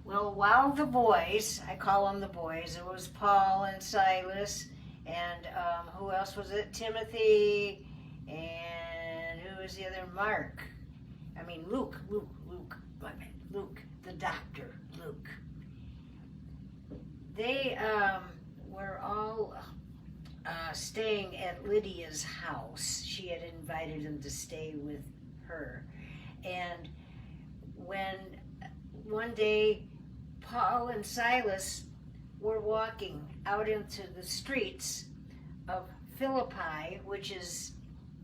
Well, while the boys, I call them the boys, it was Paul and Silas, and who else was it? Timothy, and who was the other? Mark. I mean, Luke, the doctor, Luke. They were all staying at Lydia's house. She had invited them to stay with her. And when one day Paul and Silas were walking out into the streets of Philippi, which is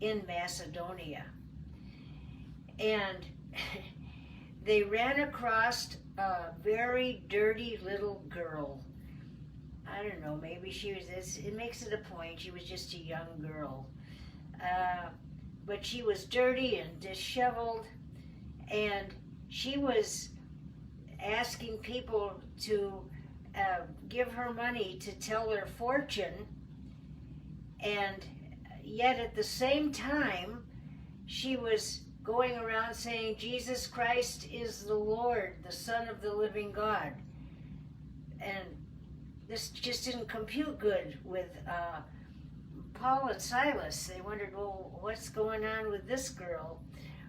in Macedonia, and they ran across a very dirty little girl. I don't know, maybe she was, it makes it a point, she was just a young girl. But she was dirty and disheveled, and she was asking people to give her money to tell their fortune, and yet at the same time, she was going around saying, Jesus Christ is the Lord, the Son of the living God. And this just didn't compute good with Paul and Silas. They wondered, well, what's going on with this girl?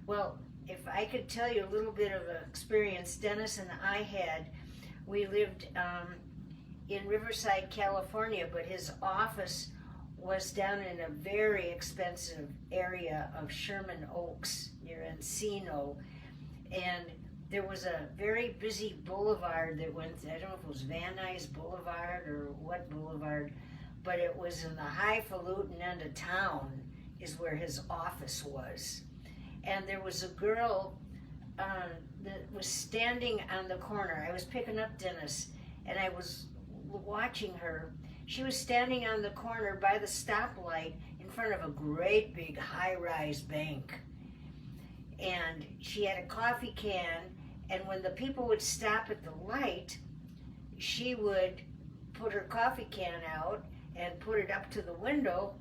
Well, if I could tell you a little bit of an experience Dennis and I had, we lived in Riverside, California, but his office was down in a very expensive area of Sherman Oaks near Encino, and there was a very busy boulevard that went, I don't know if it was Van Nuys Boulevard or what boulevard, but it was in the highfalutin end of town is where his office was. And there was a girl that was standing on the corner. I was picking up Dennis, and I was watching her. She was standing on the corner by the stoplight in front of a great big high-rise bank. And she had a coffee can, and when the people would stop at the light, she would put her coffee can out and put it up to the window,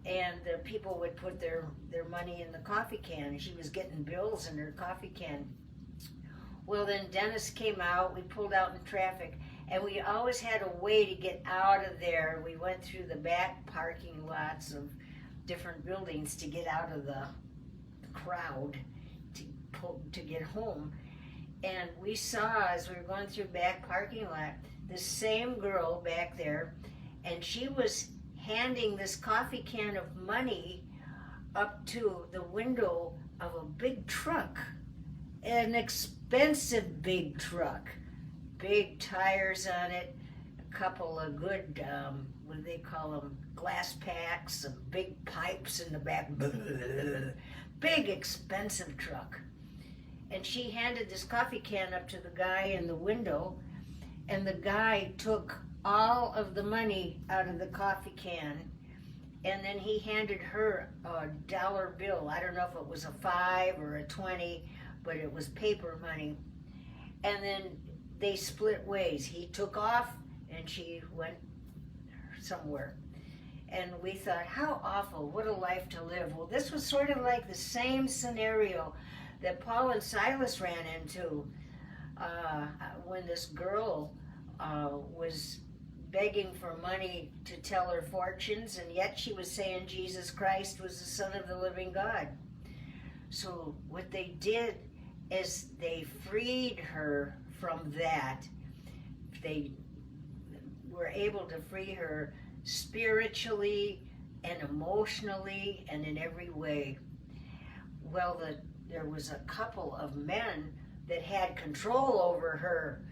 and the people would put their money in the coffee can, and she was getting bills in her coffee can. Well, then Dennis came out, we pulled out in traffic, and we always had a way to get out of there. We went through the back parking lots of different buildings to get out of the crowd to get home. And we saw, as we were going through back parking lot, the same girl back there, and she was handing this coffee can of money up to the window of a big truck, an expensive big truck, big tires on it, a couple of good, what do they call them, glass packs, some big pipes in the back, big expensive truck. And she handed this coffee can up to the guy in the window, and the guy took all of the money out of the coffee can, and then he handed her a dollar bill. I don't know if it was a 5 or a 20, but it was paper money. And then they split ways. He took off, and she went somewhere. And we thought, how awful, what a life to live. Well, this was sort of like the same scenario that Paul and Silas ran into when this girl was begging for money to tell her fortunes, and yet she was saying Jesus Christ was the Son of the living God. So what they did is they freed her from that. They were able to free her spiritually and emotionally and in every way. Well, there was a couple of men that had control over her,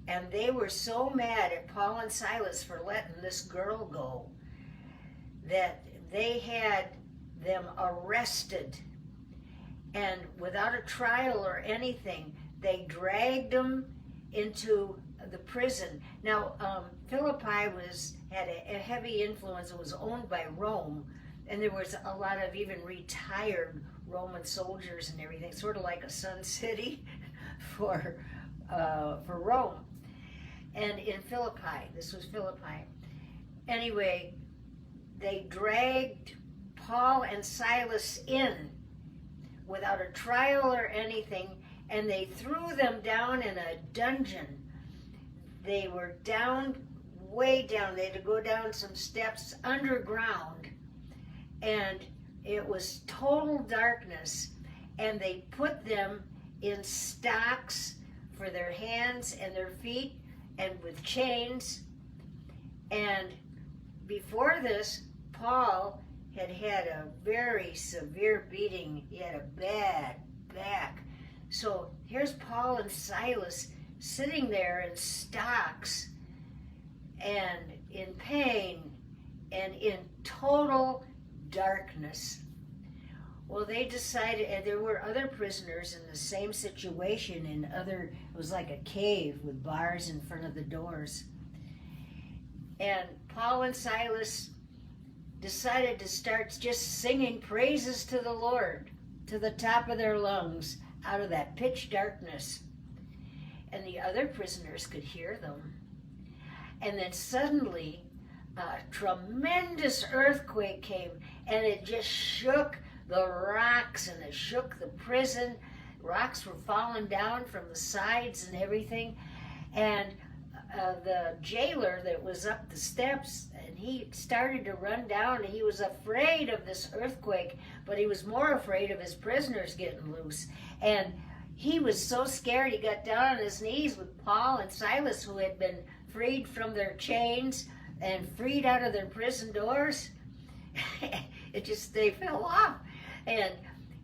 and they were so mad at Paul and Silas for letting this girl go that they had them arrested, and without a trial or anything, they dragged them into the prison. Now, Philippi had a heavy influence. It was owned by Rome, and there was a lot of even retired Roman soldiers and everything, sort of like a Sun City for Rome. And in Philippi, this was Philippi. Anyway, they dragged Paul and Silas in without a trial or anything, and they threw them down in a dungeon. they were down, way down. They had to go down some steps underground, and it was total darkness. And they put them in stocks for their hands and their feet, and with chains. And before this, Paul had had a very severe beating. He had a bad back. So here's Paul and Silas sitting there in stocks and in pain and in total darkness. Well, they decided, and there were other prisoners in the same situation it was like a cave with bars in front of the doors. And Paul and Silas decided to start just singing praises to the Lord to the top of their lungs out of that pitch darkness. And the other prisoners could hear them. And then suddenly a tremendous earthquake came, and it just shook the rocks, and it shook the prison. Rocks were falling down from the sides and everything. And the jailer that was up the steps, and he started to run down, and he was afraid of this earthquake, but he was more afraid of his prisoners getting loose. And he was so scared, he got down on his knees with Paul and Silas, who had been freed from their chains and freed out of their prison doors. They fell off. And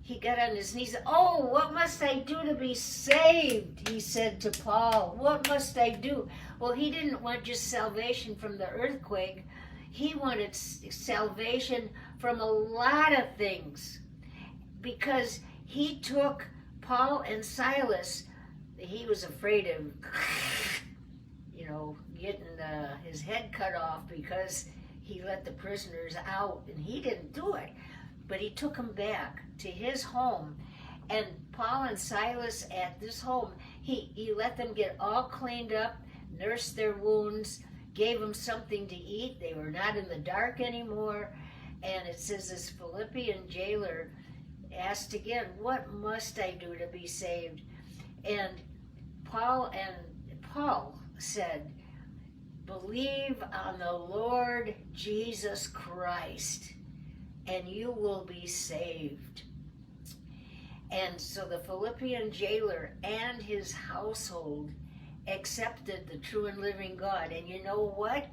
he got on his knees. "Oh, what must I do to be saved?" he said to Paul. "What must I do?" Well, he didn't want just salvation from the earthquake. He wanted salvation from a lot of things, because he took Paul and Silas. He was afraid of, getting his head cut off because he let the prisoners out, and he didn't do it. But he took them back to his home. And Paul and Silas at this home, he let them get all cleaned up, nursed their wounds, gave them something to eat. They were not in the dark anymore. And it says this Philippian jailer asked again, "What must I do to be saved?" And Paul said, "Believe on the Lord Jesus Christ, and you will be saved." And so the Philippian jailer and his household accepted the true and living God. And you know what?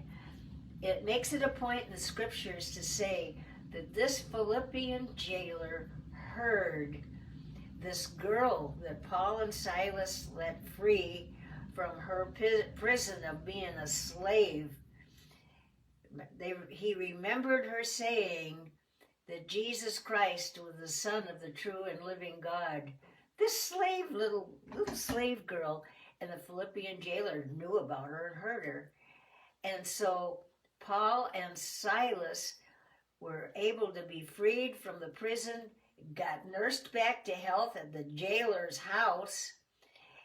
It makes it a point in the scriptures to say that this Philippian jailer heard this girl that Paul and Silas let free from her prison of being a slave. He remembered her saying that Jesus Christ was the Son of the true and living God. This little slave girl, and the Philippian jailer knew about her and heard her. And so Paul and Silas were able to be freed from the prison, got nursed back to health at the jailer's house,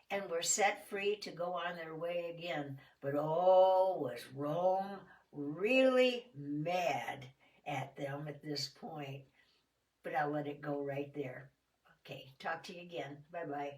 and were set free to go on their way again. But was Rome really mad at them at this point. But I'll let it go right there. Okay, talk to you again. Bye-bye.